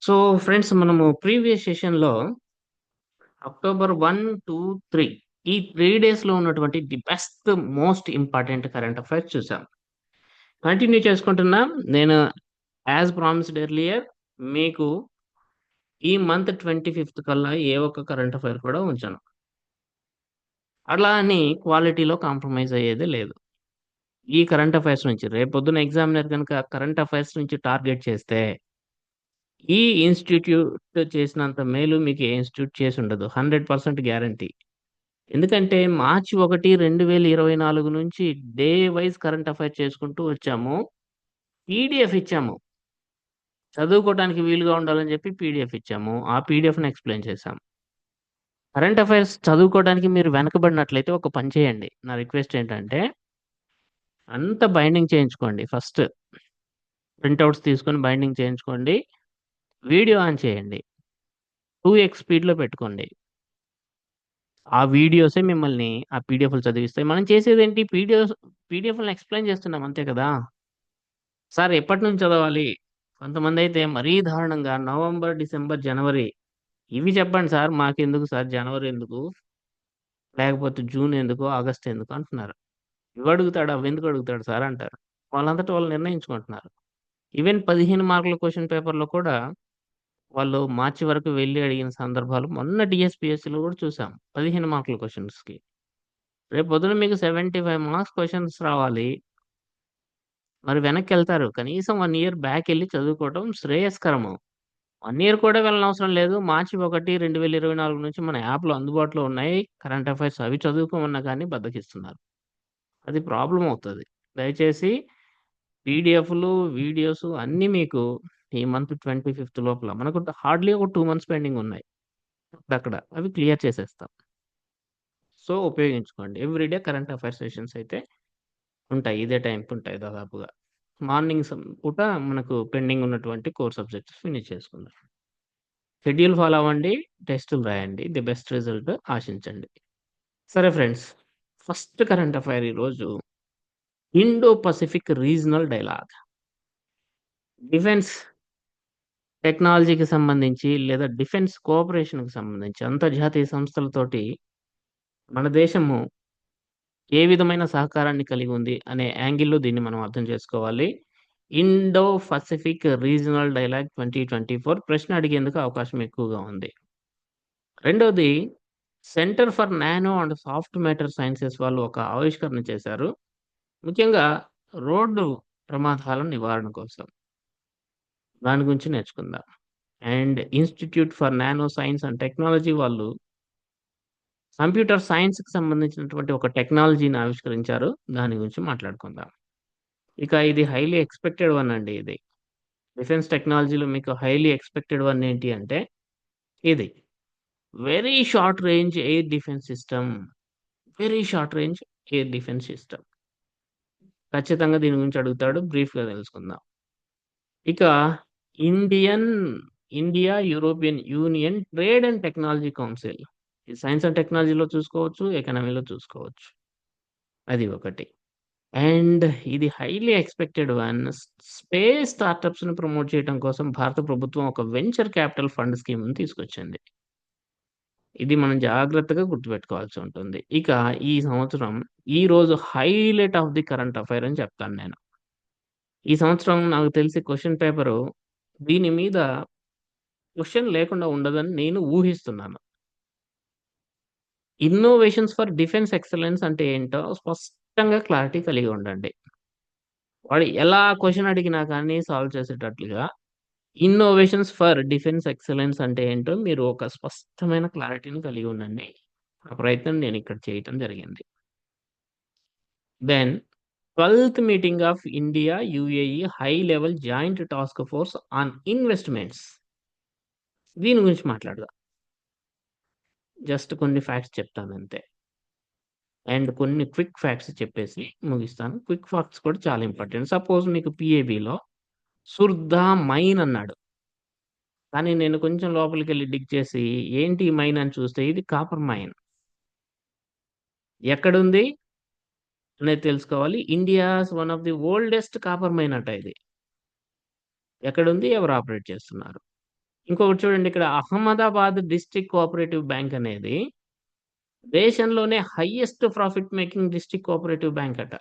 So friends మనము previous సెషన్‌లో October 1, 2, 3 ఈ 3 డేస్‌లో ఉన్నటువంటి the best most important current affairs చూసాం. కంటిన్యూ చేసుకుంటున్నాం. నేను యాస్ ప్రామిస్డ్ ఎర్లియర్ మీకు ఈ మంత్ 25థ్ కల్లా ఏ ఒక్క కరెంట్ అఫైర్ కూడా ఉంచను. అలా అని క్వాలిటీలో కాంప్రమైజ్ అయ్యేదే లేదు. ఈ కరెంట్ అఫైర్స్ నుంచి రేపొద్దున ఎగ్జామినర్ గనుక కరెంట్ అఫైర్స్ నుంచి టార్గెట్ చేస్తే ఈ ఇన్‌స్టిట్యూట్ చేసినంత మేలు మీకు ఏ ఇన్‌స్టిట్యూట్ చేసుండదు. 100% గ్యారంటీ. ఎందుకంటే మార్చి 1, 2024 నుంచి డే వైస్ కరెంట్ అఫైర్ చేసుకుంటూ వచ్చాము. పీడీఎఫ్ ఇచ్చాము. చదువుకోవడానికి వీలుగా ఉండాలని చెప్పి పీడీఎఫ్ ఇచ్చాము. ఆ పీడీఎఫ్‌ని ఎక్స్‌ప్లెయిన్ చేశాం. కరెంట్ అఫైర్స్ చదువుకోవడానికి మీరు వెనకబడినట్లయితే ఒక పని చేయండి. నా రిక్వెస్ట్ ఏంటంటే అంతా బైండింగ్ చేయించుకోండి ఫస్ట్. ప్రింటౌట్స్ తీసుకొని బైండింగ్ చేయించుకోండి. వీడియో ఆన్ చేయండి. 2x స్పీడ్‌లో పెట్టుకోండి. ఆ వీడియోసే మిమ్మల్ని ఆ పీడీఎఫ్‌లు చదివిస్తాయి. మనం చేసేదేంటి పీడీఎఫ్‌లని ఎక్స్‌ప్లెయిన్ చేస్తున్నాం అంతే కదా! సార్ ఎప్పటినుంచి చదవాలి? కొంతమందైతే మరీ దారుణంగా నవంబర్, డిసెంబర్, జనవరి ఇవి చెప్పండి సార్. మాకెందుకు సార్ జనవరి ఎందుకు? లేకపోతే జూన్ ఎందుకు? ఆగస్ట్ ఎందుకు? అంటున్నారు. ఇవడుగుతాడు, అవెందుకు అడుగుతాడు సార్ అంటారు. వాళ్ళంతట వాళ్ళు నిర్ణయించుకుంటున్నారు. ఈవెన్ 15 మార్కుల క్వెషన్ పేపర్‌లో కూడా వాళ్ళు మార్చి వరకు వెళ్లి అడిగిన సందర్భాలు మొన్న టీఎస్‌పీఎస్సీలో కూడా చూసాం. 15 మార్కుల క్వెషన్స్‌కి. రేపొద్దున మీకు 75 మార్క్స్ క్వెషన్స్ రావాలి. మరి వెనక్కెళ్తారు. కనీసం 1 ఇయర్ బ్యాకెళ్లి చదువుకోవటం శ్రేయస్కరము. 1 ఇయర్ కూడా వెళ్ళనవసరం లేదు. మార్చి 1, 2024 నుంచి మన యాప్‌లు అందుబాటులో ఉన్నాయి. కరెంట్ అఫైర్స్ అవి చదువుకోమన్నా గాని బద్ధకిస్తున్నారు. అది ప్రాబ్లమ్ అవుతది. దయచేసి పీడీఎఫ్‌లు, వీడియోస్ అన్నీ మీకు ఈ మంత్ 25థ్ లోపల మనకు హార్డ్‌లీ ఒక 2 మంత్స్ పెండింగ్ ఉన్నాయి. అక్కడక్కడ అవి క్లియర్ చేసేస్తాం. సో, ఉపయోగించుకోండి. Every day current affairs sessions అయితే ఉంటాయి. ఇదే టైంకుంటాయి దాదాపుగా. మార్నింగ్ పూట మనకు పెండింగ్ ఉన్నటువంటి కోర్ సబ్జెక్ట్స్ ఫినిష్ చేసుకుందాం. షెడ్యూల్ ఫాలో అవ్వండి. టెస్టులు రాయండి. ది బెస్ట్ రిజల్ట్ ఆశించండి. సరే ఫ్రెండ్స్. ఫస్ట్ కరెంట్ అఫైర్ ఈరోజు Indo Pacific regional dialogue. Defence టెక్నాలజీకి సంబంధించి లేదా డిఫెన్స్ కోఆపరేషన్‌కి సంబంధించి అంతర్జాతీయ సంస్థలతోటి మన దేశము ఏ విధమైన సహకారాన్ని కలిగి ఉంది అనే యాంగిల్‌లో దీన్ని మనం అర్థం చేసుకోవాలి. ఇండో పసిఫిక్ రీజనల్ డైలాగ్ 2024 ప్రశ్న అడిగేందుకు అవకాశం ఎక్కువగా ఉంది. రెండోది centre for nano and soft matter sciences వాళ్ళు ఒక ఆవిష్కరణ చేశారు. ముఖ్యంగా రోడ్డు ప్రమాదాల నివారణ కోసం. దాని గురించి నేర్చుకుందాం. And institute for nano science and technology వాళ్ళు కంప్యూటర్ సైన్స్‌కి సంబంధించినటువంటి ఒక టెక్నాలజీని ఆవిష్కరించారు. దాని గురించి మాట్లాడుకుందాం. ఇక ఇది హైలీ ఎక్స్‌పెక్టెడ్ వన్ అండి ఇది. డిఫెన్స్ టెక్నాలజీలో మీకు హైలీ ఎక్స్‌పెక్టెడ్ వన్ ఏంటి అంటే ఇది. Very short range air defence system. Very short range air defence system. ఖచ్చితంగా దీని గురించి అడుగుతాడు. బ్రీఫ్‌గా తెలుసుకుందాం. ఇక Indian India European Union trade and technology council. ఇది సైన్స్ అండ్ టెక్నాలజీలో చూసుకోవచ్చు. ఎకానమీలో చూసుకోవచ్చు. అది ఒకటి. అండ్ ఇది హైలీ ఎక్స్‌పెక్టెడ్ వన్. స్పేస్ స్టార్టప్స్‌ని ప్రమోట్ చేయడం కోసం భారత ప్రభుత్వం ఒక వెంచర్ క్యాపిటల్ ఫండ్ స్కీమ్‌ని తీసుకొచ్చింది. ఇది మనం జాగ్రత్తగా గుర్తుపెట్టుకోవాల్సి ఉంటుంది. ఇక ఈ సంవత్సరం ఈరోజు highlight of the current affair అని చెప్తాను నేను. ఈ సంవత్సరం నాకు తెలిసి క్వెషన్ పేపరు దీని మీద క్వెషన్ లేకుండా ఉండదని నేను ఊహిస్తున్నాను. ఇన్నోవేషన్స్ ఫర్ డిఫెన్స్ ఎక్సలెన్స్ అంటే ఏంటో స్పష్టంగా క్లారిటీ కలిగి ఉండండి. వాడు ఎలా క్వెషన్ అడిగినా కానీ సాల్వ్ చేసేటట్లుగా ఇన్నోవేషన్స్ ఫర్ డిఫెన్స్ ఎక్సలెన్స్ అంటే ఏంటో మీరు ఒక స్పష్టమైన క్లారిటీని కలిగి ఉండండి. ఆ ప్రయత్నం నేనిక్కడ చేయటం జరిగింది. దెన్ 12థ్ meeting of India UAE high level joint task force on investments. దీని గురించి మాట్లాడదాం. జస్ట్ కొన్ని ఫ్యాక్ట్స్ చెప్తానంతే. అండ్ కొన్ని క్విక్ ఫ్యాక్ట్స్ చెప్పేసి ముగిస్తాను. క్విక్ ఫ్యాక్ట్స్ కూడా చాలా ఇంపార్టెంట్. సపోజ్ మీకు పీఏబీలో సుర్దా మైన్ అన్నాడు. కానీ నేను కొంచెం లోపలికెళ్ళి డిగ్ చేసి ఏంటి ఈ మైన్ అని చూస్తే ఇది కాపర్ మైన్. ఎక్కడుంది అనేది తెలుసుకోవాలి. India's one of the oldest copper mine అట ఇది. ఎక్కడుంది? ఎవరు ఆపరేట్ చేస్తున్నారు? ఇంకొకటి చూడండి ఇక్కడ అహ్మదాబాద్ డిస్ట్రిక్ట్ కోఆపరేటివ్ బ్యాంక్ అనేది దేశంలోనే highest profit making district cooperative bank అట.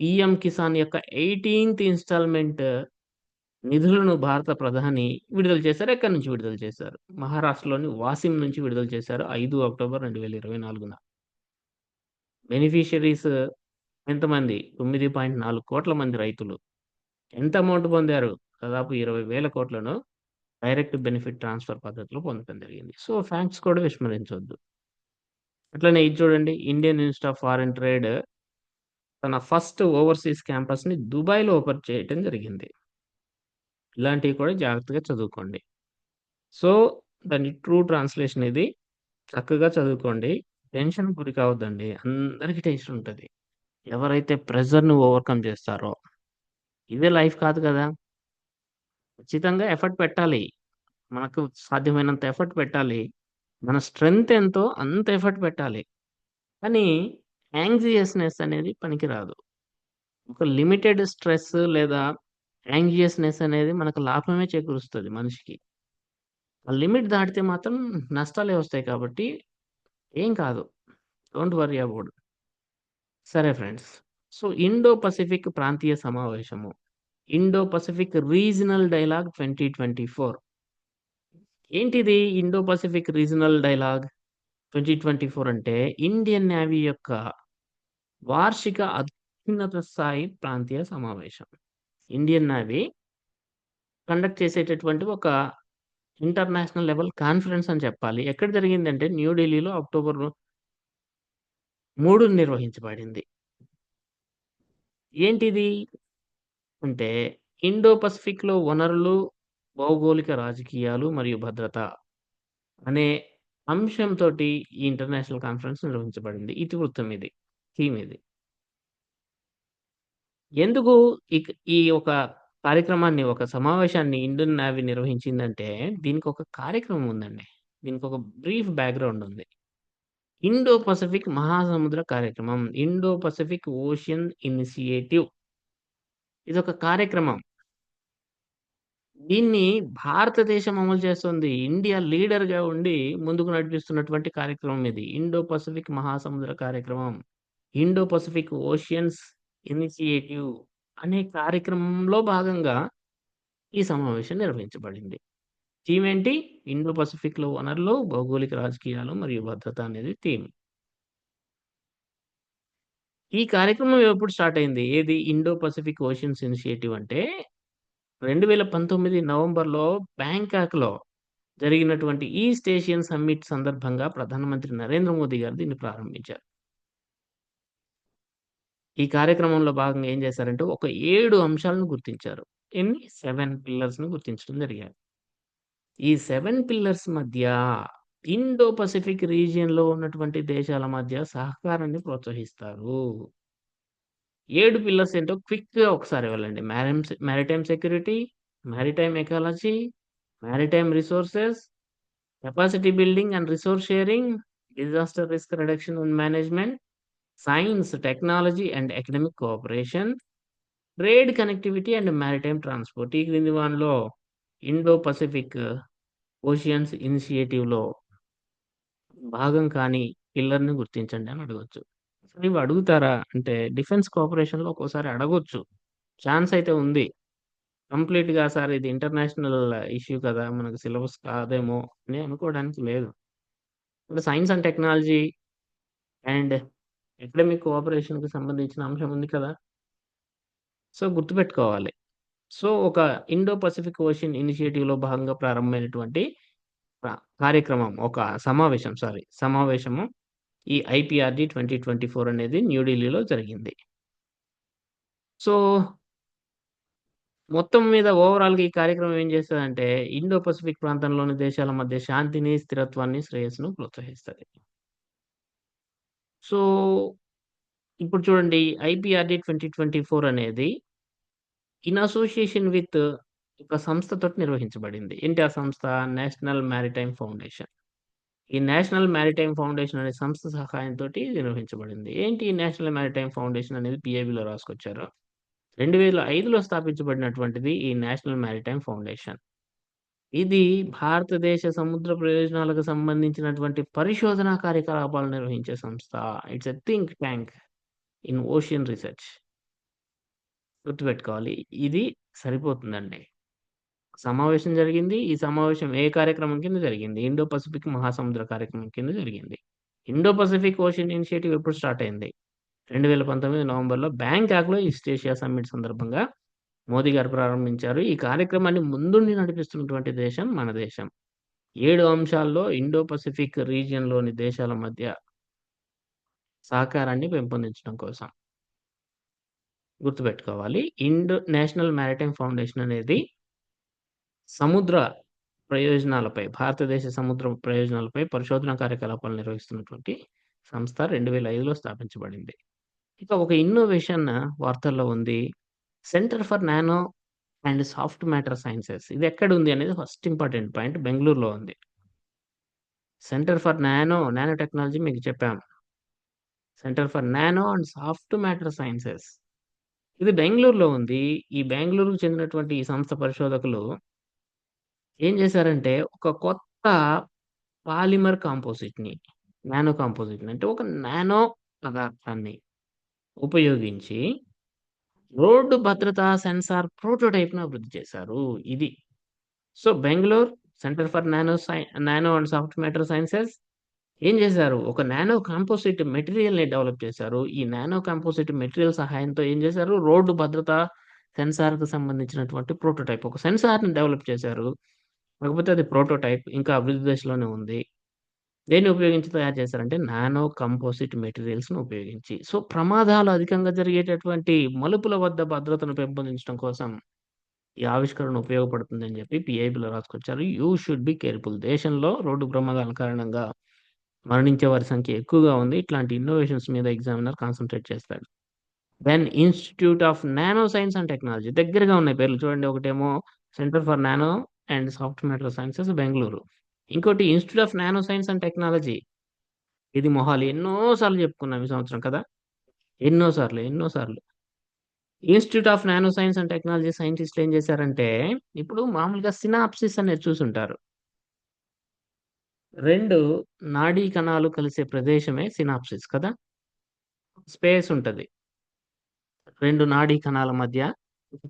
పీఎం కిసాన్ యొక్క 18th ఇన్‌స్టాల్‌మెంట్ నిధులను భారత ప్రధాని విడుదల చేశారు. ఎక్కడి నుంచి విడుదల చేశారు? మహారాష్ట్రలోని వాసిం నుంచి విడుదల చేశారు. 5 అక్టోబర్ 2024న. బెనిఫిషియరీస్ ఎంతమంది? 9.4 కోట్ల మంది రైతులు. ఎంత అమౌంట్ పొందారు? దాదాపు 20,000 కోట్లను డైరెక్ట్ బెనిఫిట్ ట్రాన్స్‌ఫర్ పద్ధతిలో పొందడం జరిగింది. సో, ఫ్యాక్ట్స్ కూడా విస్మరించొద్దు. అట్లనే ఇది చూడండి. Indian institute of foreign trade తన ఫస్ట్ ఓవర్‌సీస్ క్యాంపస్‌ని దుబాయ్‌లో ఓపెన్ చేయటం జరిగింది. ఇలాంటివి కూడా జాగ్రత్తగా చదువుకోండి. సో, దాని ట్రూ ట్రాన్స్‌లేషన్ ఇది. చక్కగా చదువుకోండి. టెన్షన్‌కి గురి కావద్దండి. అందరికి టెన్షన్ ఉంటది. ఎవరైతే ప్రెషర్‌ని ఓవర్‌కమ్ చేస్తారో, ఇదే లైఫ్ కాదు కదా! ఖచ్చితంగా ఎఫర్ట్ పెట్టాలి. మనకు సాధ్యమైనంత ఎఫర్ట్ పెట్టాలి. మన స్ట్రెంత్ ఎంతో అంత ఎఫర్ట్ పెట్టాలి. కానీ యాంగ్జియస్‌నెస్ అనేది పనికిరాదు. ఒక లిమిటెడ్ స్ట్రెస్ లేదా యాంగ్జియస్‌నెస్ అనేది మనకు లాభమే చేకూరుస్తది మనిషికి. ఆ లిమిట్ దాటితే మాత్రం నష్టాలే వస్తాయి కాబట్టి ఏం కాదు. Don't worry about. సరే ఫ్రెండ్స్. సో, ఇండో పసిఫిక్ ప్రాంతీయ సమావేశము. Indo Pacific regional dialogue 2024. ఏంటిది ఇండో పసిఫిక్ రీజనల్ డైలాగ్ 2024 అంటే ఇండియన్ నేవీ యొక్క వార్షిక అత్యున్నత స్థాయి ప్రాంతీయ సమావేశం. ఇండియన్ నేవీ కండక్ట్ చేసేటటువంటి ఒక ఇంటర్నేషనల్ లెవెల్ కాన్ఫరెన్స్ అని చెప్పాలి. ఎక్కడ జరిగిందంటే న్యూఢిల్లీలో అక్టోబర్ 3 నిర్వహించబడింది. ఏంటిది? అంటే ఇండో పసిఫిక్‌లో వనరులు, భౌగోళిక రాజకీయాలు మరియు భద్రత అనే అంశంతోటి ఈ ఇంటర్నేషనల్ కాన్ఫరెన్స్ నిర్వహించబడింది. ఇతివృత్తం ఇది. థీమ్ ఇది. ఎందుకు ఈ ఒక కార్యక్రమాన్ని, ఒక సమావేశాన్ని ఇండియన్ నేవీ నిర్వహించిందంటే దీనికొక కార్యక్రమం ఉందండి. దీనికొక బ్రీఫ్ బ్యాక్‌గ్రౌండ్ ఉంది. ఇండో పసిఫిక్ మహాసముద్ర కార్యక్రమం. Indo Pacific ocean initiative. ఇదొక కార్యక్రమం. దీన్ని భారతదేశం అమలు చేస్తుంది. ఇండియా లీడర్‌గా ఉండి ముందుకు నడిపిస్తున్నటువంటి కార్యక్రమం ఇది. ఇండో పసిఫిక్ మహాసముద్ర కార్యక్రమం. ఇండో పసిఫిక్ ఓషియన్స్ ఇనిషియేటివ్ అనే కార్యక్రమంలో భాగంగా ఈ సమావేశం నిర్వహించబడింది. థీమ్ ఏంటి? ఇండో పసిఫిక్‌లో వనరులు, భౌగోళిక రాజకీయాలు మరియు భద్రత అనేది థీమ్. ఈ కార్యక్రమం ఎప్పుడు స్టార్ట్ అయింది? ఏది? ఇండో పసిఫిక్ ఓషియన్స్ ఇనిషియేటివ్ అంటే 2019 నవంబర్‌లో బ్యాంకాక్‌లో జరిగినటువంటి ఈస్ట్ ఏషియన్ సమ్మిట్ సందర్భంగా ప్రధానమంత్రి నరేంద్ర మోదీ గారు దీన్ని ప్రారంభించారు. ఈ కార్యక్రమంలో భాగంగా ఏం చేశారంటే ఒక 7 అంశాలను గుర్తించారు. ఎన్ని? 7 పిల్లర్స్‌ని గుర్తించడం జరిగాయి. ఈ 7 పిల్లర్స్ మధ్య ఇండో పసిఫిక్ రీజియన్‌లో ఉన్నటువంటి దేశాల మధ్య సహకారాన్ని ప్రోత్సహిస్తారు. 7 పిల్లర్స్ ఏంటో క్విక్‌గా ఒకసారి వెళ్ళండి. Maritime security, maritime ecology, maritime resources, capacity building and resource sharing, disaster risk reduction and management, science, technology and academic cooperation, trade connectivity and maritime transport. ఈ క్రింది వానిలో ఇండో పసిఫిక్ ఓషియన్స్ ఇనిషియేటివ్‌లో భాగం కాని పిల్లర్‌ని గుర్తించండి అని అడగొచ్చు. అసలు ఇవి అడుగుతారా? అంటే డిఫెన్స్ కోఆపరేషన్‌లో ఒక్కోసారి అడగొచ్చు. ఛాన్స్ అయితే ఉంది. కంప్లీట్‌గా సార్ ఇది ఇంటర్నేషనల్ ఇష్యూ కదా! మనకు సిలబస్ కాదేమో అని అనుకోవడానికి లేదు. ఇప్పుడు science and technology and academic కోఆపరేషన్‌కి సంబంధించిన అంశం ఉంది కదా! సో, గుర్తుపెట్టుకోవాలి. సో, ఒక ఇండో పసిఫిక్ ఓషన్ ఇనిషియేటివ్‌లో భాగంగా ప్రారంభమైనటువంటి క కార్యక్రమం ఒక సమావేశము ఈ ఐపీఆర్‌డీ 2024 అనేది న్యూఢిల్లీలో జరిగింది. సో, మొత్తం మీద ఓవరాల్‌గా ఈ కార్యక్రమం ఏం చేస్తదంటే, ఇండో పసిఫిక్ ప్రాంతంలోని దేశాల మధ్య శాంతిని, స్థిరత్వాన్ని, శ్రేయస్సును ప్రోత్సహిస్తది. సో, ఇప్పుడు చూడండి ఐపీఆర్‌డీ 2024 అనేది ఇన్ అసోసియేషన్ విత్ ఒక సంస్థతోటి నిర్వహించబడింది. ఏంటి ఆ సంస్థ? National maritime foundation. ఈ నేషనల్ మారిటైమ్ ఫౌండేషన్ అనే సంస్థ సహాయంతోటి నిర్వహించబడింది. ఏంటి ఈ నేషనల్ మారిటైమ్ ఫౌండేషన్ అనేది పీఐబీలో రాసుకొచ్చారు. 2005లో స్థాపించబడినటువంటిది ఈ నేషనల్ మారిటైమ్ ఫౌండేషన్. ఇది భారతదేశ సముద్ర ప్రయోజనాలకు సంబంధించినటువంటి పరిశోధనా కార్యకలాపాలు నిర్వహించే సంస్థ. It's a think tank in ocean research. గుర్తుపెట్టుకోవాలి. ఇది సరిపోతుందండి. సమావేశం జరిగింది. ఈ సమావేశం ఏ కార్యక్రమం కింద జరిగింది? ఇండో పసిఫిక్ మహాసముద్ర కార్యక్రమం కింద జరిగింది. ఇండో పసిఫిక్ ఓషన్ ఇనిషియేటివ్ ఎప్పుడు స్టార్ట్ అయింది? 2019 నవంబర్‌లో బ్యాంకాక్‌లో ఈస్ట్ ఏషియా సమ్మిట్ సందర్భంగా మోదీ గారు ప్రారంభించారు. ఈ కార్యక్రమాన్ని ముందుండి నడిపిస్తున్నటువంటి దేశం మన దేశం. 7 అంశాల్లో ఇండో పసిఫిక్ రీజియన్‌లోని దేశాల మధ్య సహకారాన్ని పెంపొందించడం కోసం. గుర్తుపెట్టుకోవాలి. నేషనల్ మారిటైమ్ ఫౌండేషన్ అనేది సముద్ర ప్రయోజనాలపై, భారతదేశ సముద్ర ప్రయోజనాలపై పరిశోధనా కార్యకలాపాలు నిర్వహిస్తున్నటువంటి సంస్థ 2005లో స్థాపించబడింది. ఇక ఒక ఇన్నోవేషన్ వార్తల్లో ఉంది. Centre for nano and soft matter sciences. ఇది ఎక్కడుంది అనేది ఫస్ట్ ఇంపార్టెంట్ పాయింట్. బెంగుళూరులో ఉంది. సెంటర్ ఫర్ నానో టెక్నాలజీ మీకు చెప్పాం. Centre for nano and soft matter sciences. ఇది బెంగుళూరులో ఉంది. ఈ బెంగుళూరుకు చెందినటువంటి ఈ సంస్థ పరిశోధకులు ఏం చేశారంటే, ఒక కొత్త పాలిమర్ కాంపోజిట్‌ని, నానో కాంపోజిట్‌ని అంటే ఒక నానో పదార్థాన్ని ఉపయోగించి రోడ్డు భద్రతా సెన్సార్ ప్రోటోటైప్‌ను అభివృద్ధి చేశారు. ఇది. So, Bengaluru centre for nano and soft matter sciences ఏం చేశారు? ఒక నానో కాంపోజిట్ మెటీరియల్‌ని డెవలప్ చేశారు. ఈ నానో కాంపోజిట్ మెటీరియల్ సహాయంతో ఏం చేశారు? రోడ్డు భద్రతా సెన్సార్‌కి సంబంధించినటువంటి ప్రోటోటైప్. ఒక సెన్సార్‌ని డెవలప్ చేశారు. కాకపోతే అది ప్రోటోటైప్. ఇంకా అభివృద్ధి దశలోనే ఉంది. దేన్ని ఉపయోగించి తయారు చేశారంటే నానో కంపోజిట్ మెటీరియల్స్‌ని ఉపయోగించి. సో, ప్రమాదాలు అధికంగా జరిగేటటువంటి మలుపుల వద్ద భద్రతను పెంపొందించడం కోసం ఈ ఆవిష్కరణ ఉపయోగపడుతుందని చెప్పి పీఐబీలో రాసుకొచ్చారు. You should be careful. దేశంలో రోడ్డు ప్రమాదాల కారణంగా మరణించే వారి సంఖ్య ఎక్కువగా ఉంది. ఇట్లాంటి ఇన్నోవేషన్స్ మీద ఎగ్జామినర్ కాన్సంట్రేట్ చేస్తాడు. Then institute of nano science and technology. దగ్గరగా ఉన్నాయి పేర్లు చూడండి. ఒకటేమో centre for nano and soft matter sciences Bengaluru. ఇంకోటి institute of nano science and technology. ఇది మొహాలి. ఎన్నో సార్లు చెప్పుకున్నాం ఈ సంవత్సరం కదా! ఎన్నో సార్లు. Institute of nano science and technology సైంటిస్ట్‌లు ఏం చేశారంటే, ఇప్పుడు మామూలుగా సినాప్సిస్ అనేది చూసుంటారు. 2 నాడీ కణాలు కలిసే ప్రదేశమే సినాప్సిస్ కదా! స్పేస్ ఉంటది. 2 నాడీ కణాల మధ్య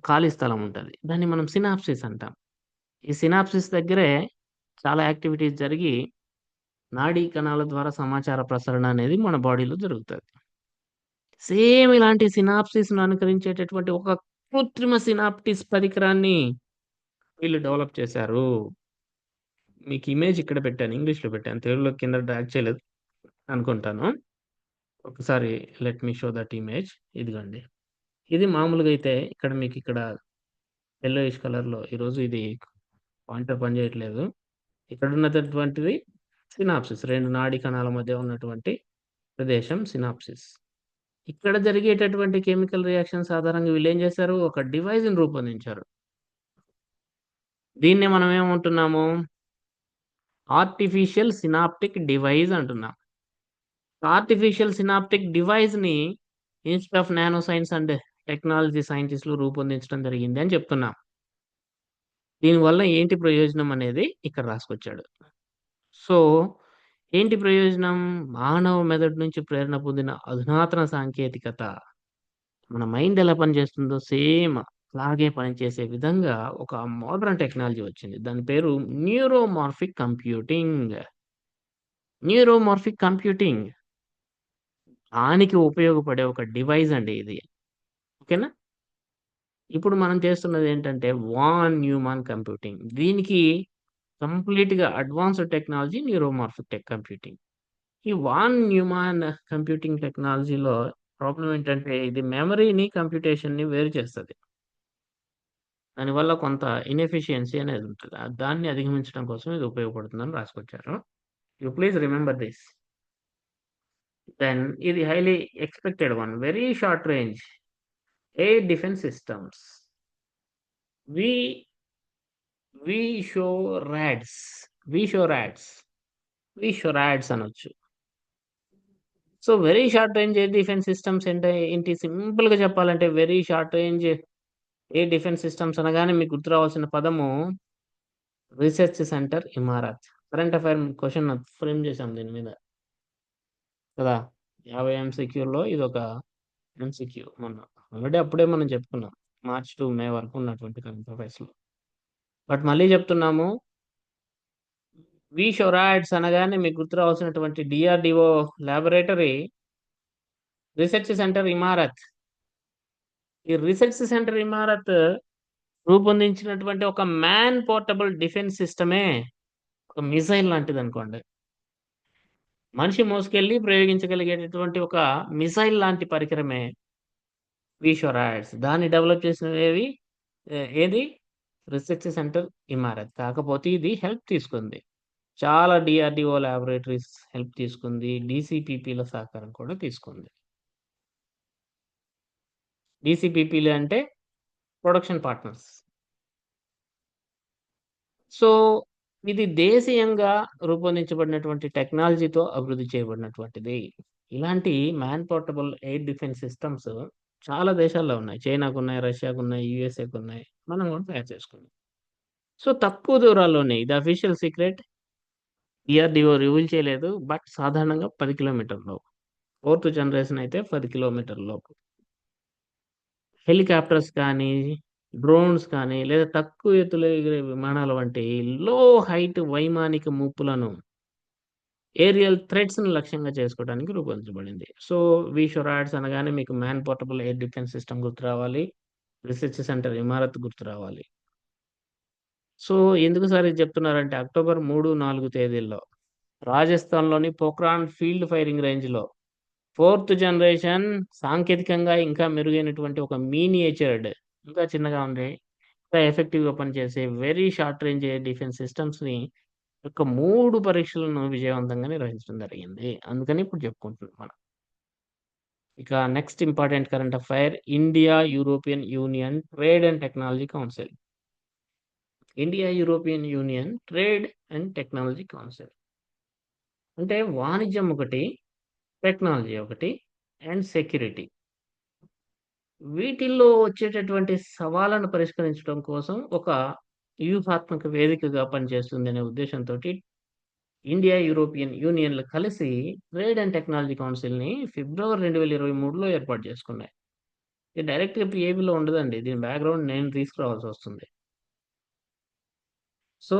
ఖాళీ స్థలం ఉంటది. దాన్ని మనం సినాప్సిస్ అంటాం. ఈ సినాప్సిస్ దగ్గరే చాలా యాక్టివిటీస్ జరిగి, నాడీ కణాల ద్వారా సమాచార ప్రసరణ అనేది మన బాడీలో జరుగుతది. సేమ్ ఇలాంటి సినాప్సిస్‌ను అనుకరించేటటువంటి ఒక కృత్రిమ సినాప్టిస్ పరికరాన్ని వీళ్ళు డెవలప్ చేశారు. మీకు ఇమేజ్ ఇక్కడ పెట్టాను. ఇంగ్లీష్‌లో పెట్టాను. తెలుగులో కింద డ్రాగ్ చేయలేదు అనుకుంటాను. ఒకసారి let me show that image. ఇదిగోండి. ఇది మామూలుగా అయితే ఇక్కడ మీకిక్కడ యెల్లోయిష్ కలర్‌లో ఈరోజు ఇది పాయింటర్ పనిచేయట్లేదు. ఇక్కడున్నటువంటిది సినాప్సిస్. 2 నాడీ కణాల మధ్య ఉన్నటువంటి ప్రదేశం సినాప్సిస్. ఇక్కడ జరిగేటటువంటి కెమికల్ రియాక్షన్స్ ఆధారంగా వీళ్ళేం చేశారు? ఒక డివైస్‌ని రూపొందించారు. దీన్నే మనం ఏమంటున్నాము? ఆర్టిఫిషియల్ సినాప్టిక్ డివైస్ అంటున్నాం. ఆర్టిఫిషియల్ సినాప్టిక్ డివైస్‌ని institute of nano science and technology సైంటిస్ట్‌లు రూపొందించడం జరిగింది అని చెప్తున్నాం. దీనివల్ల ఏంటి ప్రయోజనం అనేది ఇక్కడ రాసుకొచ్చాడు. సో, ఏంటి ప్రయోజనం? మానవ మెదడు నుంచి ప్రేరణ పొందిన అధునాతన సాంకేతికత. మన మైండ్ ఎలా పనిచేస్తుందో సేమ్ అలాగే పనిచేసే విధంగా ఒక మోడర్న్ టెక్నాలజీ వచ్చింది. దాని పేరు న్యూరోమార్ఫిక్ కంప్యూటింగ్. న్యూరోమార్ఫిక్ కంప్యూటింగ్. దానికి ఉపయోగపడే ఒక డివైస్ అండి ఇది. ఓకేనా? ఇప్పుడు మనం చేస్తున్నదేంటంటే వాన్ న్యూమాన్ కంప్యూటింగ్. దీనికి కంప్లీట్‌గా అడ్వాన్స్డ్ టెక్నాలజీ న్యూరోమార్ఫిక్ కంప్యూటింగ్. ఈ వాన్ న్యూమాన్ కంప్యూటింగ్ టెక్నాలజీలో ప్రాబ్లమ్ ఏంటంటే ఇది మెమరీని, కంప్యూటేషన్‌ని వేరు చేస్తది. దానివల్ల కొంత ఇనెఫిషియన్సీ అనేది ఉంటది. దాన్ని అధిగమించడం కోసం ఇది ఉపయోగపడుతుందని రాసుకొచ్చారు. You please remember this. Then ఇది highly expected one. Very short range air defence systems. V VSHORADS. VSHORADS. VSHORADS అనొచ్చు. So, very short range air defence systems అంటే ఏంటి? సింపుల్‌గా చెప్పాలంటే very short range air defence systems అనగానే మీకు గుర్తు రావాల్సిన పదము research centre Imarat. Current affair question frame చేశాం దీని మీద కదా. 50 ఎంసీక్యూలో ఇది ఒక ఎంసీక్యూ. ఆల్రెడీ అప్పుడే మనం చెప్పుకున్నాం మార్చ్ టు మే వరకు ఉన్నటువంటి కరెంట్ అఫైర్స్ లో. బట్ మళ్ళీ చెప్తున్నాము, వి షొరాయిడ్స్ అనగానే మీకు గుర్తు రావాల్సినటువంటి DRDO laboratory research centre Imarat. ఈ రీసెర్చ్ సెంటర్ ఇమారత్ రూపొందించినటువంటి ఒక మ్యాన్ పోర్టబుల్ డిఫెన్స్ సిస్టమే ఒక మిసైల్ లాంటిది అనుకోండి. మనిషి మోసుకెళ్ళి ప్రయోగించగలిగేటటువంటి ఒక మిసైల్ లాంటి పరికరమే విషోరాయిడ్స్. దాన్ని డెవలప్ చేసినవి ఏది రీసెర్చ్ సెంటర్ ఇమారత్. కాకపోతే ఇది హెల్ప్ తీసుకుంది, చాలా డిఆర్డిఓ ల్యాబొరేటరీస్ హెల్ప్ తీసుకుంది, డిసిపిపిల సహకారం కూడా తీసుకుంది. డిసిపిపిలు అంటే ప్రొడక్షన్ పార్ట్నర్స్. సో ఇది దేశీయంగా రూపొందించబడినటువంటి టెక్నాలజీతో అభివృద్ధి చేయబడినటువంటిది. ఇలాంటి man portable air defence systems చాలా దేశాల్లో ఉన్నాయి. చైనాకు ఉన్నాయి, రష్యాకు ఉన్నాయి, యుఎస్ఏకు ఉన్నాయి. మనం కూడా తయారు చేసుకున్నాం. సో తక్కువ దూరాల్లోనే, ఇది అఫీషియల్ సీక్రెట్, డిఆర్డిఓ రివీల్ చేయలేదు. బట్ సాధారణంగా 10 కిలోమీటర్లు, ఫోర్త్ జనరేషన్ అయితే 10 కిలోమీటర్లు. హెలికాప్టర్స్ కానీ, డ్రోన్స్ కానీ, లేదా తక్కువ ఎత్తులో ఎగిరే విమానాల వంటి లో హైట్ వైమానిక ముప్పులను, ఏరియల్ థ్రెట్స్ ని లక్ష్యంగా చేసుకోవడానికి రూపొందించబడింది. సో వి షొరాయిడ్స్ అనగానే మీకు man portable air defence system గుర్తు రావాలి, రీసెర్చ్ సెంటర్ ఇమారత్ గుర్తు రావాలి. సో ఎందుకు సార్ ఇది చెప్తున్నారంటే, అక్టోబర్ 3-4 తేదీల్లో రాజస్థాన్లోని పోఖ్రాన్ ఫీల్డ్ ఫైరింగ్ రేంజ్లో ఫోర్త్ జనరేషన్ సాంకేతికంగా ఇంకా మెరుగైనటువంటి ఒక మీనియేచర్డ్, ఇంకా చిన్నగా ఉంది, ఇంకా ఎఫెక్టివ్గా పనిచేసే very short range air defence సిస్టమ్స్ని యొక్క 3 పరీక్షలను విజయవంతంగా నిర్వహించడం జరిగింది. అందుకని ఇప్పుడు చెప్పుకుంటున్నాం మనం. ఇక next important current affair, India European Union trade and technology council. India European Union trade and technology council అంటే వాణిజ్యం ఒకటి, టెక్నాలజీ ఒకటి, అండ్ సెక్యూరిటీ. వీటిల్లో వచ్చేటటువంటి సవాళ్ళను పరిష్కరించడం కోసం ఒక వ్యూహాత్మక వేదికగా పనిచేస్తుంది అనే ఉద్దేశంతో ఇండియా యూరోపియన్ యూనియన్లు కలిసి ట్రేడ్ అండ్ టెక్నాలజీ కౌన్సిల్ని ఫిబ్రవరి 2023లో ఏర్పాటు చేసుకున్నాయి. ఇది డైరెక్ట్గా పిఏబిలో ఉండదండి, దీని బ్యాక్గ్రౌండ్ నేను తీసుకురావాల్సి వస్తుంది. సో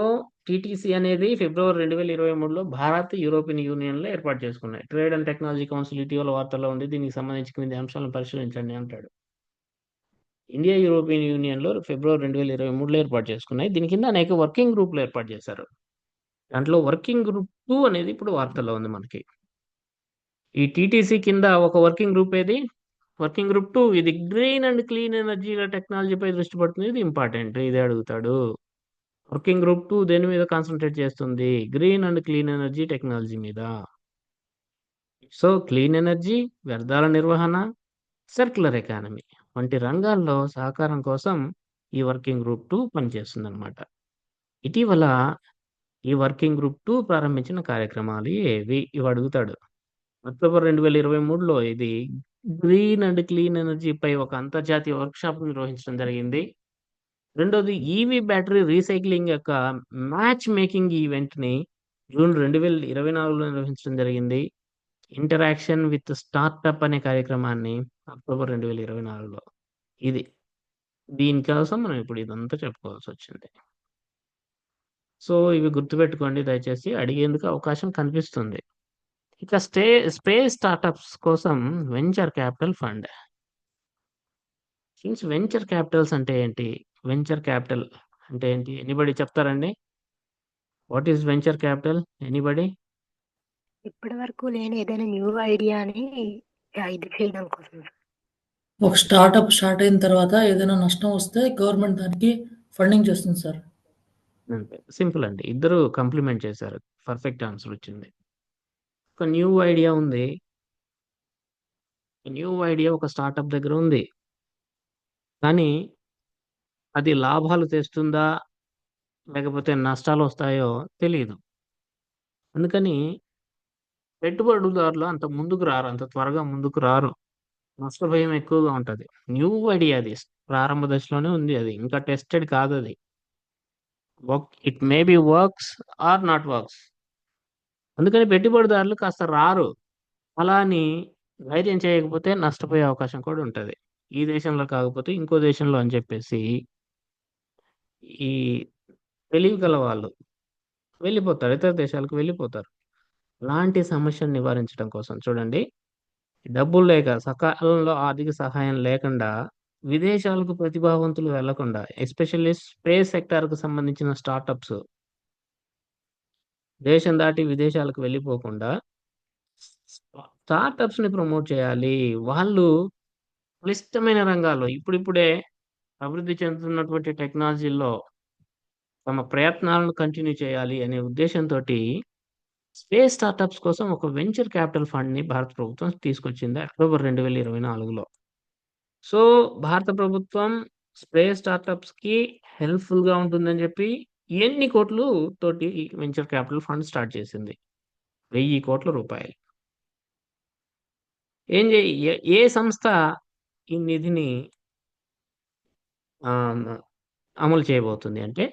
టీటీసీ అనేది ఫిబ్రవరి 2023లో భారత్ యూరోపియన్ యూనియన్లో ఏర్పాటు చేసుకున్నాయి. ట్రేడ్ అండ్ టెక్నాలజీ కౌన్సిల్ ఇటీవల వార్తల్లో ఉంది, దీనికి సంబంధించి క్రింది అంశాలను పరిశీలించండి అంటాడు. ఇండియా యూరోపియన్ యూనియన్లో ఫిబ్రవరి 2023లో ఏర్పాటు చేసుకున్నాయి. దీని కింద అనేక వర్కింగ్ గ్రూపులు ఏర్పాటు చేశారు. దాంట్లో వర్కింగ్ గ్రూప్ 2 అనేది ఇప్పుడు వార్తల్లో ఉంది మనకి. ఈ టీటీసీ కింద ఒక వర్కింగ్ గ్రూప్ ఏది, వర్కింగ్ గ్రూప్ 2, ఇది గ్రీన్ అండ్ క్లీన్ ఎనర్జీల టెక్నాలజీపై దృష్టి పడుతుంది. ఇది ఇంపార్టెంట్, ఇదే అడుగుతాడు. వర్కింగ్ గ్రూప్ 2 దేని మీద కాన్సన్ట్రేట్ చేస్తుంది, green and clean energy technology మీద. సో క్లీన్ ఎనర్జీ, వ్యర్థాల నిర్వహణ, సర్క్యులర్ ఎకానమీ వంటి రంగాల్లో సహకారం కోసం ఈ వర్కింగ్ గ్రూప్ 2 పనిచేస్తుంది అనమాట. ఇటీవల ఈ వర్కింగ్ గ్రూప్ 2 ప్రారంభించిన కార్యక్రమాలు ఏవి, ఇవి అడుగుతాడు. అక్టోబర్ 2023లో ఇది గ్రీన్ అండ్ క్లీన్ ఎనర్జీపై ఒక అంతర్జాతీయ వర్క్షాప్ నిర్వహించడం జరిగింది. రెండోది ఈవీ బ్యాటరీ రీసైక్లింగ్ యొక్క మ్యాచ్ మేకింగ్ ఈవెంట్ని జూన్ 2024లో నిర్వహించడం జరిగింది. ఇంటరాక్షన్ విత్ స్టార్టప్ అనే కార్యక్రమాన్ని అక్టోబర్ 2024లో. ఇది దీనికోసం మనం ఇప్పుడు ఇదంతా చెప్పుకోవాల్సి వచ్చింది. సో ఇవి గుర్తుపెట్టుకోండి దయచేసి, అడిగేందుకు అవకాశం కనిపిస్తుంది. ఇక స్పేస్ స్టార్టప్స్ కోసం venture capital fund. Means venture Capitals అంటే ఏంటి, వెంచర్ క్యాపిటల్ అంటే ఏంటి, ఎనీబడి చెప్తారండి? What is venture capital, anybody? ఇప్పటి వరకు నేను ఏదైనా న్యూ ఐడియాని ఇది చేయడం కోసం. ఒక స్టార్టప్ స్టార్ట్ అయిన తర్వాత ఏదైనా నష్టం వస్తే గవర్నమెంట్ దానికి ఫండింగ్ చేస్తుంది సార్. సింపుల్ అండి, ఇద్దరు కంప్లిమెంట్ చేశారు, పర్ఫెక్ట్ ఆన్సర్ వచ్చింది. ఒక న్యూ ఐడియా ఉంది, న్యూ ఐడియా ఒక స్టార్టప్ దగ్గర ఉంది, కానీ అది లాభాలు తెస్తుందా లేకపోతే నష్టాలు వస్తాయో తెలియదు. అందుకని పెట్టుబడిదారులు అంత ముందుకు రారు, అంత త్వరగా ముందుకు రారు, నష్ట భయం ఎక్కువగా ఉంటుంది. న్యూ ఐడియా అది ప్రారంభ దశలోనే ఉంది, అది ఇంకా టెస్టెడ్ కాదు అది. It may be works or not works. అందుకని పెట్టుబడిదారులు కాస్త రారు. అలా అని ధైర్యం చేయకపోతే నష్టపోయే అవకాశం కూడా ఉంటది. ఈ దేశంలో కాకపోతే ఇంకో దేశంలో అని చెప్పేసి ఈ తెలివి గల వాళ్ళు వెళ్ళిపోతారు. ఇతర దేశాలకు వెళ్ళిపోతారు. అలాంటి సమస్యను నివారించడం కోసం చూడండి, డబ్బులు లేక సకాలంలో ఆర్థిక సహాయం లేకుండా విదేశాలకు ప్రతిభావంతులు వెళ్లకుండా, ఎస్పెషల్లీ స్పేస్ సెక్టార్‌కు సంబంధించిన స్టార్టప్స్ దేశం దాటి విదేశాలకు వెళ్ళిపోకుండా స్టార్టప్స్‌ని ప్రమోట్ చేయాలి. వాళ్ళు క్లిష్టమైన రంగాల్లో ఇప్పుడిప్పుడే అభివృద్ధి చెందుతున్నటువంటి టెక్నాలజీల్లో తమ ప్రయత్నాలను కంటిన్యూ చేయాలి అనే ఉద్దేశంతోటి స్పేస్ స్టార్టప్స్ కోసం ఒక వెంచర్ క్యాపిటల్ ఫండ్‌ని భారత ప్రభుత్వం తీసుకొచ్చింది అక్టోబర్ 2024లో. సో, భారత ప్రభుత్వం స్పేస్ స్టార్టప్స్‌కి హెల్ప్‌ఫుల్‌గా ఉంటుందని చెప్పి ఎన్ని కోట్లు తోటి వెంచర్ క్యాపిటల్ ఫండ్ స్టార్ట్ చేసింది. ₹1000,00,00,000. ఏ సంస్థ ఈ నిధిని ఆహ్, అమలు చేయబోతుంది అంటే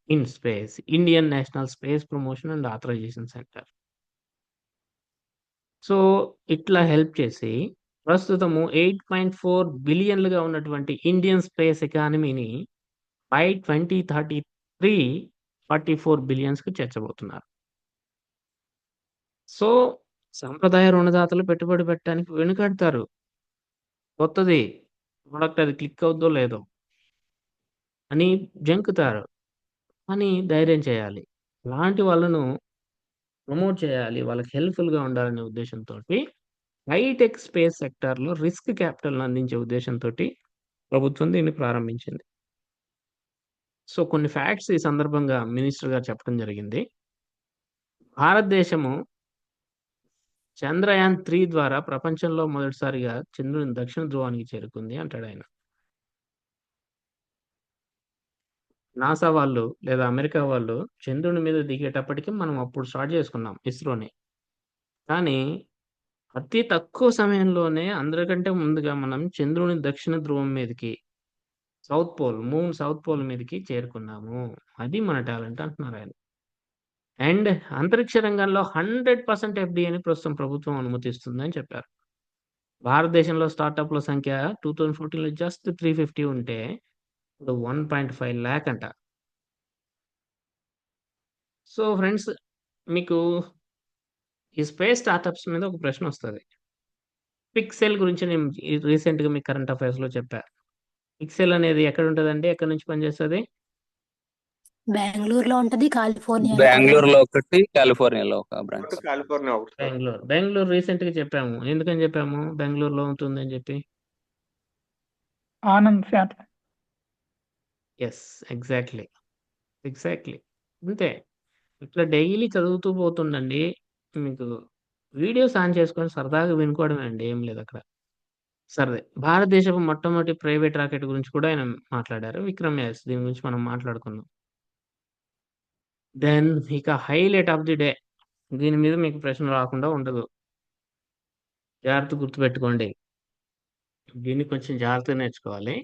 InSpace, Indian National Space Promotion and Authorisation Centre. So, ఇట్లా హెల్ప్ చేసి ప్రస్తుతము 8.4 బిలియన్లుగా ఉన్నటువంటి ఇండియన్ స్పేస్ ఎకానమీని బై 2033 44 బిలియన్స్‌కి చేర్చబోతున్నారు. సో, సంప్రదాయ రుణదాతలు పెట్టుబడి పెట్టడానికి వెనుకాడతారు. కొత్తది ప్రొడక్ట్ అది క్లిక్ అవుద్దో లేదో అని జంకుతారు. అని ధైర్యం చేయాలి. అలాంటి వాళ్ళను ప్రమోట్ చేయాలి. వాళ్ళకి హెల్ప్‌ఫుల్‌గా ఉండాలనే ఉద్దేశంతోటి హైటెక్ స్పేస్ సెక్టార్‌లో రిస్క్ క్యాపిటల్‌ని అందించే ఉద్దేశంతోటి ప్రభుత్వం దీన్ని ప్రారంభించింది. సో, కొన్ని ఫ్యాక్ట్స్ ఈ సందర్భంగా మినిస్టర్ గారు చెప్పడం జరిగింది. భారతదేశము చంద్రయాన్-3 ద్వారా ప్రపంచంలో మొదటిసారిగా చంద్రుని దక్షిణ ధ్రువానికి చేరుకుంది అంటాడాయన. నాసా వాళ్ళు లేదా అమెరికా వాళ్ళు చంద్రుని మీద దిగేటప్పటికి మనం అప్పుడు స్టార్ట్ చేసుకున్నాం ఇస్రోని. కానీ అతి తక్కువ సమయంలోనే అందరికంటే ముందుగా మనం చంద్రుని దక్షిణ ధ్రువం మీదకి మూన్ సౌత్ పోల్ మీదకి చేరుకున్నాము. అది మన టాలెంట్ అంటున్నారాయన. అండ్ అంతరిక్ష రంగంలో 100% ఎఫ్‌డిఐని ప్రస్తుతం ప్రభుత్వం అనుమతిస్తుందని చెప్పారు. భారతదేశంలో స్టార్టప్‌ల సంఖ్య 2014లో జస్ట్ 350 ఉంటే ఇప్పుడు 1.5 లాక్ అంట. సో ఫ్రెండ్స్, మీకు ఈ స్పేస్ స్టార్టప్స్ మీద ఒక ప్రశ్నొస్తది. పిక్సెల్ గురించి నేను రీసెంట్‌గా మీకు కరెంట్ అఫైర్స్‌లో చెప్పా. పిక్సెల్ అనేది ఎక్కడుంటదండి? ఎక్కడి నుంచి పనిచేస్తది? బెంగుళూరులో ఉంటది. కాలిఫోర్నియాలో కూడా బెంగుళూరులో ఒకటి, కాలిఫోర్నియాలో ఒక బ్రాంచ్. కాలిఫోర్నియా ఒకటి సార్. బెంగుళూరు రీసెంట్‌గా చెప్పాము. ఎందుకని చెప్పాము బెంగుళూరులో ఉంటుందని చెప్పి? ఆనంద్ శాతం. యెస్. ఎగ్జాక్ట్‌లీ. ఎగ్జాక్ట్‌లీ. అంతే. ఇట్లా డైలీ చదువుతూ పోతుండండి. మీకు వీడియోస్ ఆన్ చేసుకొని సరదాగా వినుకోవడమే అండి. ఏం లేదక్కడ. సరే. భారతదేశపు మొట్టమొదటి ప్రైవేట్ రాకెట్ గురించి కూడా ఆయన మాట్లాడారు. విక్రమ్ ఎస్. దీని గురించి మనం మాట్లాడుకుందాం. దెన్ ఇక హైలైట్ ఆఫ్ ది డే. దీని మీద మీకు ప్రశ్న రాకుండా ఉండదు. జాగ్రత్తగా గుర్తుపెట్టుకోండి. దీన్ని కొంచెం జాగ్రత్తగా నేర్చుకోవాలి.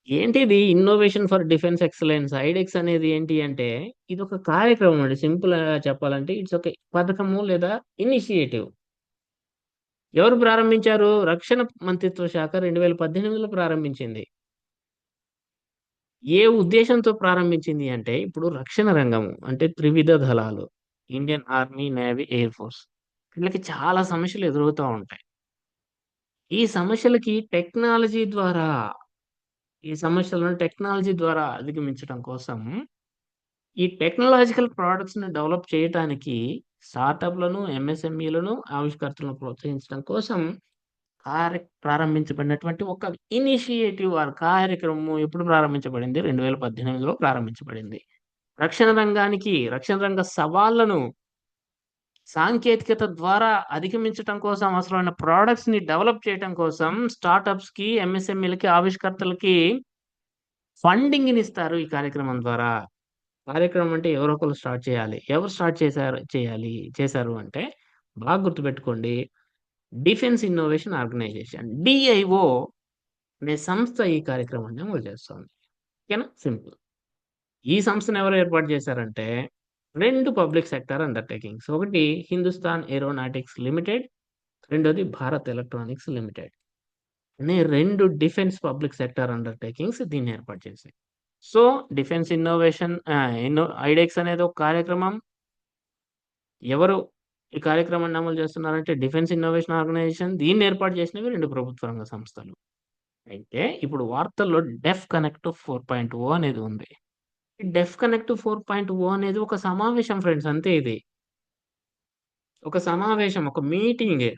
ఏంటిది ఇన్నోవేషన్ ఫర్ డిఫెన్స్ ఎక్సలెన్స్ ఐడెక్స్ అనేది ఏంటి అంటే ఇదొక కార్యక్రమం అండి. సింపుల్‌గా చెప్పాలంటే ఇట్స్ ఒక పథకము లేదా ఇనిషియేటివ్. ఎవరు ప్రారంభించారు? రక్షణ మంత్రిత్వ శాఖ 2018లో ప్రారంభించింది. ఏ ఉద్దేశంతో ప్రారంభించింది అంటే ఇప్పుడు రక్షణ రంగము అంటే త్రివిధ దళాలు. Indian army, navy, air force. వీళ్ళకి చాలా సమస్యలు ఎదురవుతా ఉంటాయి. ఈ సమస్యలకి టెక్నాలజీ ద్వారా అధిగమించడం కోసం ఈ టెక్నాలాజికల్ ప్రొడక్ట్స్‌ని డెవలప్ చేయటానికి స్టార్టప్‌లను, ఎంఎస్ఎంఈలను, ఆవిష్కర్తలను ప్రోత్సహించడం కోసం ప్రారంభించబడినటువంటి ఒక ఇనిషియేటివ్ ఆర్ కార్యక్రమం ఎప్పుడు ప్రారంభించబడింది? 2018లో ప్రారంభించబడింది. రక్షణ రంగ సవాళ్లను సాంకేతికత ద్వారా అధిగమించటం కోసం అవసరమైన ప్రొడక్ట్స్‌ని డెవలప్ చేయటం కోసం స్టార్టప్స్‌కి, ఎంఎస్ఎంఈలకి, ఆవిష్కర్తలకి ఫండింగ్‌నిస్తారు ఈ కార్యక్రమం ద్వారా. కార్యక్రమం అంటే ఎవరో ఒకళ్ళు స్టార్ట్ చేయాలి. ఎవరు స్టార్ట్ చేశారు అంటే బాగా గుర్తుపెట్టుకోండి. డిఫెన్స్ ఇన్నోవేషన్ ఆర్గనైజేషన్ డిఐఓ అనే సంస్థ ఈ కార్యక్రమాన్ని అమలు చేస్తోంది. ఓకేనా? సింపుల్. ఈ సంస్థను ఎవరు ఏర్పాటు చేశారంటే 2 పబ్లిక్ సెక్టార్ అండర్‌టేకింగ్స్. ఒకటి హిందుస్థాన్ ఏరోనాటిక్స్ లిమిటెడ్, రెండోది భారత్ ఎలక్ట్రానిక్స్ లిమిటెడ్ అనే 2 డిఫెన్స్ పబ్లిక్ సెక్టార్ అండర్‌టేకింగ్స్ దీన్ని ఏర్పాటు చేశాయి. సో, డిఫెన్స్ ఇన్నోవేషన్ ఐడెక్స్ అనేది ఒక కార్యక్రమం. ఎవరు ఈ కార్యక్రమాన్ని అమలు చేస్తున్నారంటే డిఫెన్స్ ఇన్నోవేషన్ ఆర్గనైజేషన్. దీన్ని ఏర్పాటు చేసినవి 2 ప్రభుత్వ రంగ సంస్థలు. అయితే ఇప్పుడు వార్తల్లో డెఫ్ కనెక్ట్ 4.0 అనేది ఉంది. ఈ డెఫ్ కనెక్ట్ 4.0 అనేది ఒక సమావేశం ఫ్రెండ్స్, అంతే ఇది. ఒక సమావేశం, ఒక మీటింగ్.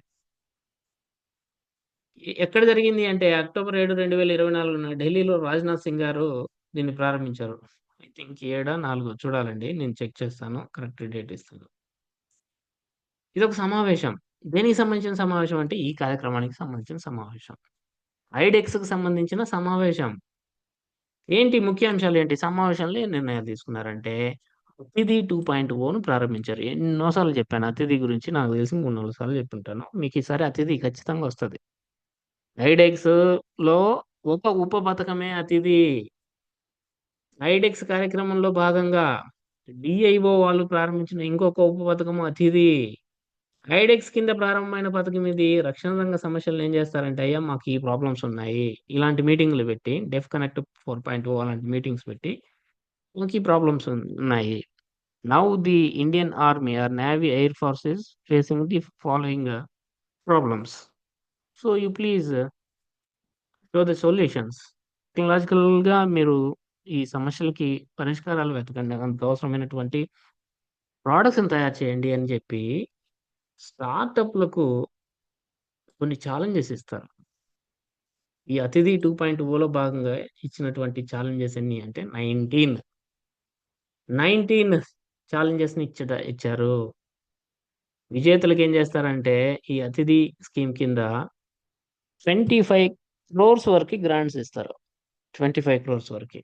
ఎక్కడ జరిగింది అంటే అక్టోబర్ 7, 2024 ఢిల్లీలో రాజ్‌నాథ్ సింగ్ గారు దీన్ని ప్రారంభించారు. ఐ థింక్ 7 4 చూడాలండి. నేను చెక్ చేస్తాను. కరెక్ట్ డేట్ ఇస్తాను. ఇదొక సమావేశం. దేనికి సంబంధించిన సమావేశం అంటే ఈ కార్యక్రమానికి సంబంధించిన సమావేశం. ఐడెక్స్‌కి సంబంధించిన సమావేశం. ఏంటి ముఖ్యాంశాలు ఏంటి? సమావేశంలో ఏం నిర్ణయాలు తీసుకున్నారంటే అతిథి 2.0ను ప్రారంభించారు. ఎన్నో సార్లు చెప్పాను అతిథి గురించి. నాకు తెలిసి 3, 4 సార్లు చెప్పుంటాను. మీకు ఈసారి అతిథి ఖచ్చితంగా వస్తది. ఐడెక్స్‌లో ఒక ఉప పథకమే అతిథి. ఐడెక్స్ కార్యక్రమంలో భాగంగా డిఐఓ వాళ్ళు ప్రారంభించిన ఇంకొక ఉప పథకం అతిథి. ఐడెక్స్ కింద ప్రారంభమైన పథకం ఇది. రక్షణ రంగ సమస్యలను ఏం చేస్తారంటే, అయ్యా మాకు ఈ ప్రాబ్లమ్స్ ఉన్నాయి. ఇలాంటి మీటింగ్‌లు పెట్టి డెఫ్ కనెక్ట్ 4.0 అలాంటి మీటింగ్స్ పెట్టి మాకు ఈ ప్రాబ్లమ్స్ ఉన్నాయి. Now the Indian army or navy air force is facing the following problems. So you please show the solutions. టెక్నాలజికల్‌గా మీరు ఈ సమస్యలకి పరిష్కారాలు వెతకండి. అంత అవసరమైనటువంటి ప్రొడక్ట్స్‌ని తయారు చేయండి అని చెప్పి స్టార్టప్‌లకు కొన్ని ఛాలెంజెస్ ఇస్తారు. ఈ అతిథి 2.0లో భాగంగా ఇచ్చినటువంటి ఛాలెంజెస్ ఎన్ని అంటే 19 ఛాలెంజెస్‌ని ఇచ్చారు. విజేతలకు ఏం చేస్తారంటే ఈ అతిథి స్కీమ్ కింద 25 క్రోర్స్ వరకి గ్రాంట్స్ ఇస్తారు. 25 క్రోర్స్ వరకి.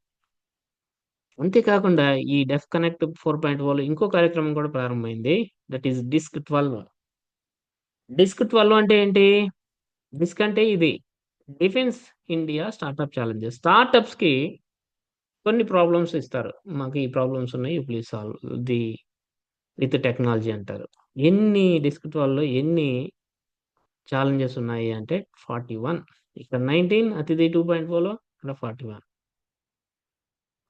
అంతేకాకుండా ఈ డెఫ్ కనెక్ట్ 4.0లో ఇంకో కార్యక్రమం కూడా ప్రారంభమైంది. That is disc 12. డిస్క్ 12 అంటే ఏంటి? డిస్క్ అంటే ఇది డిఫెన్స్ ఇండియా స్టార్టప్ ఛాలెంజెస్. స్టార్టప్స్‌కి కొన్ని ప్రాబ్లమ్స్ ఇస్తారు. మాకు ఈ ప్రాబ్లమ్స్ ఉన్నాయి. You please solve the with technology అంటారు. ఎన్ని డిస్క్ 12లో ఎన్ని ఛాలెంజెస్ ఉన్నాయి అంటే 41. ఇక్కడ 19 అతిథి 2.0లో ఇక్కడ 41.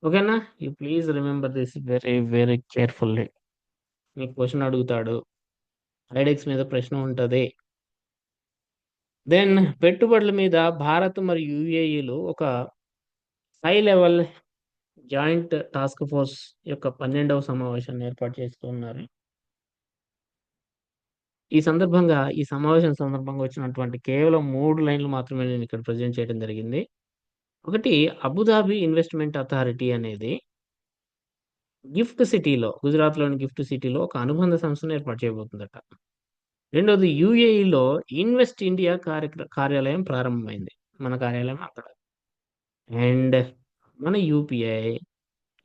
ఓకేనా? You please remember this very very carefully. మీకు క్వెషన్ అడుగుతాడు. ఐడెక్స్ మీద ప్రశ్న ఉంటది. దెన్ పెట్టుబడుల మీద భారత్ మరియు యూఏఈలు ఒక high level joint task force యొక్క 12వ సమావేశాన్ని ఏర్పాటు చేస్తున్నారు. ఈ సమావేశం సందర్భంగా వచ్చినటువంటి కేవలం 3 లైన్‌లు మాత్రమే నేను ఇక్కడ ప్రెజెంట్ చేయడం జరిగింది. ఒకటి అబుదాబి ఇన్వెస్ట్‌మెంట్ అథారిటీ అనేది గిఫ్ట్ సిటీలో, గుజరాత్‌లోని గిఫ్ట్ సిటీలో ఒక అనుబంధ సంస్థను ఏర్పాటు చేయబోతుందట. రెండోది యూఏఈలో ఇన్వెస్ట్ ఇండియా కార్యాలయం ప్రారంభమైంది. మన కార్యాలయం అక్కడ. అండ్ మన యూపీఐ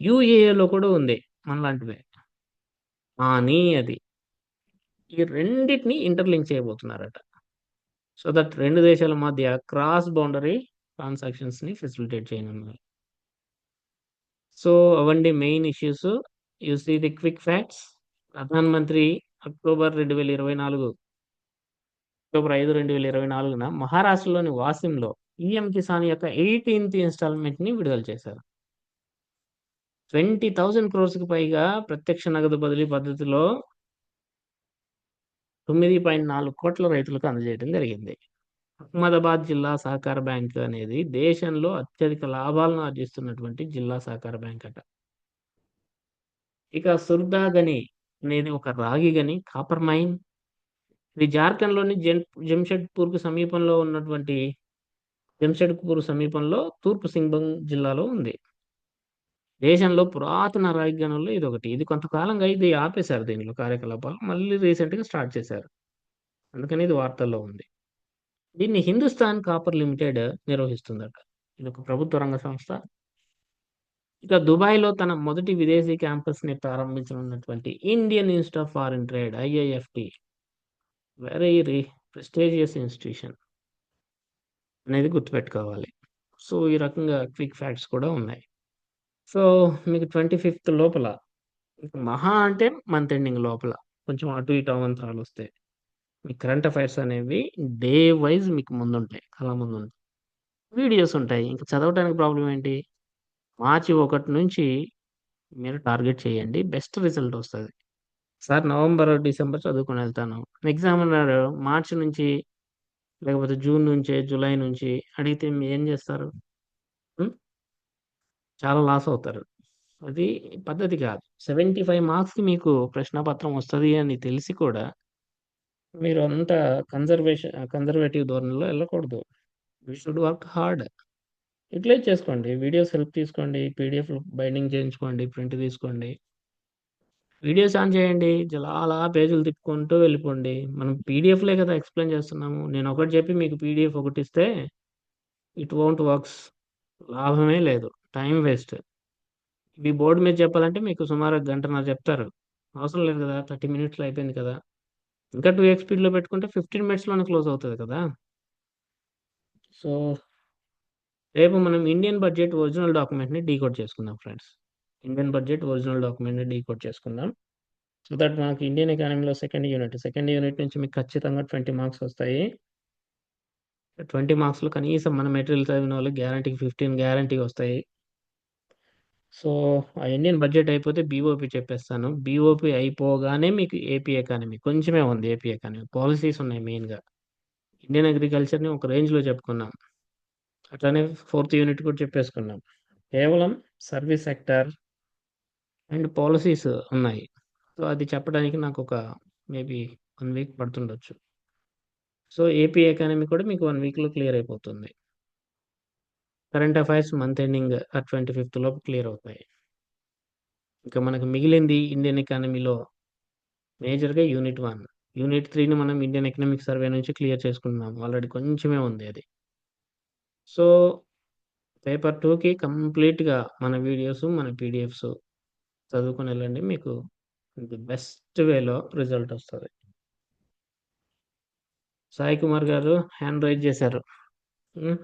యూఏఈలో కూడా ఉంది. మనలాంటిదే. కానీ అది ఈ రెండిటిని ఇంటర్‌లింక్ చేయబోతున్నారట. సో దట్ 2 దేశాల మధ్య క్రాస్ బౌండరీ ట్రాన్సాక్షన్స్‌ని ఫెసిలిటేట్ చేయనున్నారు. సో అవండి main issues. You see the quick facts. ప్రధాన మంత్రి అక్టోబర్ 5, 2024న మహారాష్ట్రలోని వాసింలో పీఎం కిసాన్ యొక్క 18th ఇన్‌స్టాల్‌మెంట్‌ని విడుదల చేశారు. 20,000 క్రోర్స్‌కి పైగా ప్రత్యక్ష నగదు బదిలీ పద్ధతిలో 9.4 కోట్ల రైతులకు అందజేయడం జరిగింది. అహ్మదాబాద్ జిల్లా సహకార బ్యాంక్ అనేది దేశంలో అత్యధిక లాభాలను ఆర్జిస్తున్నటువంటి జిల్లా సహకార బ్యాంక్ అట. ఇక సుర్దా గని అనేది ఒక రాగి గని, కాపర్ మైన్. ఇది జార్ఖండ్‌లోని జంషెడ్పూర్ సమీపంలో తూర్పు సింగ్భంగ్ జిల్లాలో ఉంది. దేశంలో పురాతన రాగి గనుల్లో ఇదొకటి. ఇది కొంతకాలంగా ఇది ఆపేశారు దీనిలో కార్యకలాపాలు. మళ్ళీ రీసెంట్‌గా స్టార్ట్ చేశారు. అందుకని ఇది వార్తల్లో ఉంది. దీన్ని హిందుస్థాన్ కాపర్ లిమిటెడ్ నిర్వహిస్తుందట. ఇదొక ప్రభుత్వ రంగ సంస్థ. ఇక దుబాయ్‌లో తన మొదటి విదేశీ క్యాంపస్‌ని ప్రారంభించనున్నటువంటి Indian institute of foreign trade IIFT very prestigious institution అనేది గుర్తుపెట్టుకోవాలి. సో ఈ రకంగా క్విక్ ఫ్యాక్ట్స్ కూడా ఉన్నాయి. సో మీకు 25th లోపల మహా అంటే మంత్ ఎండింగ్ లోపల కొంచెం అటు ఇటు అవంతరాలు వస్తాయి. మీ కరెంట్ అఫైర్స్ అనేవి డే వైజ్ మీకు ముందుంటాయి, కళ్ళ ముందుంటాయి. వీడియోస్ ఉంటాయి. ఇంక చదవటానికి ప్రాబ్లమ్ ఏంటి? మార్చి 1 నుంచి మీరు టార్గెట్ చేయండి. బెస్ట్ రిజల్ట్ వస్తది. సార్ నవంబర్, డిసెంబర్ చదువుకొని వెళ్తాను. ఎగ్జామ్ అన్నారు మార్చి నుంచి లేకపోతే జూన్ నుంచే, జులై నుంచి అడిగితే ఏం చేస్తారు? హ్మ్. చాలా లాస్ అవుతారు. అది పద్ధతి కాదు. 75 మార్క్స్‌కి మీకు ప్రశ్నపత్రం వస్తది అని తెలిసి కూడా మీరు అంత కన్జర్వేటివ్ ధోరణిలో ఎళ్ళకూడదు. You should work hard. Utilize చేసుకోండి. వీడియోస్ హెల్ప్ తీసుకోండి. పీడీఎఫ్‌లు బైండింగ్ చేయించుకోండి. ప్రింట్ తీసుకోండి. వీడియోస్ ఆన్ చేయండి. అలా పేజీలు తిప్పుకుంటూ వెళ్ళిపోండి. మనం పీడీఎఫ్‌లే కదా ఎక్స్‌ప్లెయిన్ చేస్తున్నాము. నేనొకటి చెప్పి మీకు పీడీఎఫ్ ఒకటిస్తే ఇట్ వోంట్ వర్క్స్. లాభమే లేదు. Time waste. ఇవి బోర్డ్ మీద చెప్పాలంటే మీకు సుమారు గంటన్నర చెప్తారు. అవసరం లేదు కదా! 30 మినిట్స్‌లో అయిపోయింది కదా! ఇంకా 2x స్పీడ్‌లో పెట్టుకుంటే 15 మినిట్స్‌లోనే క్లోజ్ అవుతది కదా! సో, రేపు మనం ఇండియన్ బడ్జెట్ ఒరిజినల్ డాక్యుమెంట్‌ని డీకోడ్ చేసుకుందాం ఫ్రెండ్స్. ఇండియన్ బడ్జెట్ ఒరిజినల్ డాక్యుమెంట్‌ని డీకోడ్ చేసుకుందాం. సో దట్ మనకి ఇండియన్ ఎకానమీలో సెకండ్ యూనిట్ నుంచి మీకు ఖచ్చితంగా 20 మార్క్స్ వస్తాయి. 20 మార్క్స్‌లో కనీసం మన మెటీరియల్ చదివినోళ్ళకి గ్యారంటీకి 15 గ్యారంటీ వస్తాయి. సో, ఆ ఇండియన్ బడ్జెట్ అయిపోతే బీఓపీ చెప్పేస్తాను. బీఓపీ అయిపోగానే మీకు ఏపీ ఎకానమీ. కొంచెమే ఉంది ఏపీ ఎకానమీ. పాలిసీస్ ఉన్నాయి మెయిన్‌గా. ఇండియన్ అగ్రికల్చర్‌ని ఒక రేంజ్‌లో చెప్పుకున్నాం. అట్లనే ఫోర్త్ యూనిట్ కూడా చెప్పేసుకున్నాం. కేవలం సర్వీస్ సెక్టార్ అండ్ పాలిసీస్ ఉన్నాయి. సో, అది చెప్పడానికి నాకొక మేబీ 1 వీక్ పడుతుండొచ్చు. సో, ఏపీ ఎకానమీ కూడా మీకు 1 వీక్‌లో క్లియర్ అయిపోతుంది. Current affairs month ending 25th లోపు క్లియర్ అవుతాయి. ఇక మనకు మిగిలింది ఇండియన్ ఎకానమీలో మేజర్‌గా యూనిట్ 1. యూనిట్ 3ని మనం ఇండియన్ ఎకనామిక్ సర్వే నుంచి క్లియర్ చేసుకున్నాం. ఆల్రెడీ కొంచెమే ఉంది అది. సో, పేపర్ 2కి కంప్లీట్‌గా మన వీడియోస్, మన పీడీఎఫ్స్ చదువుకొని ఎళ్ళండి. మీకు ది బెస్ట్ వేలో రిజల్ట్ వస్తది. సాయి కుమార్ గారు హ్యాండ్ రైజ్ చేశారు. హ్మ్.